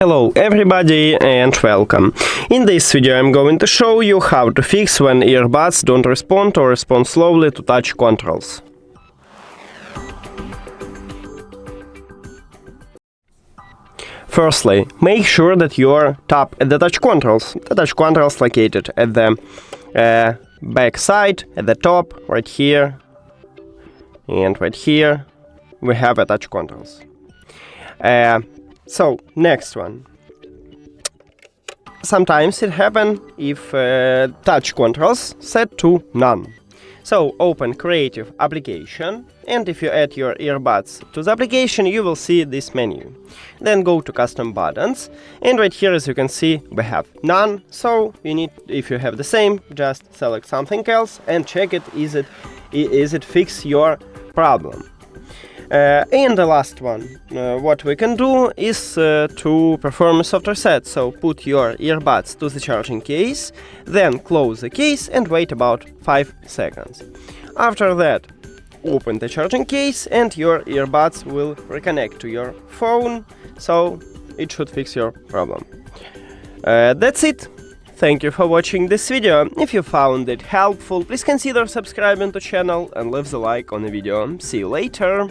Hello everybody and welcome. In this video I'm going to show you how to fix when earbuds don't respond or respond slowly to touch controls. Firstly, make sure that you tap at the touch controls. The touch controls located at the back side, at the top, right here, and right here we have a touch controls. So, next one. Sometimes it happens if touch controls set to none. So, open Creative Application, and if you add your earbuds to the application, you will see this menu. Then go to Custom Buttons, and right here, as you can see, we have none. So, if you have the same, just select something else and check it. Is it fix your problem? And the last one, what we can do is to perform a soft reset. So put your earbuds to the charging case, then close the case and wait about 5 seconds. After that, open the charging case and your earbuds will reconnect to your phone, so it should fix your problem. That's it. Thank you for watching this video. If you found it helpful, please consider subscribing to the channel and leave the like on the video. See you later!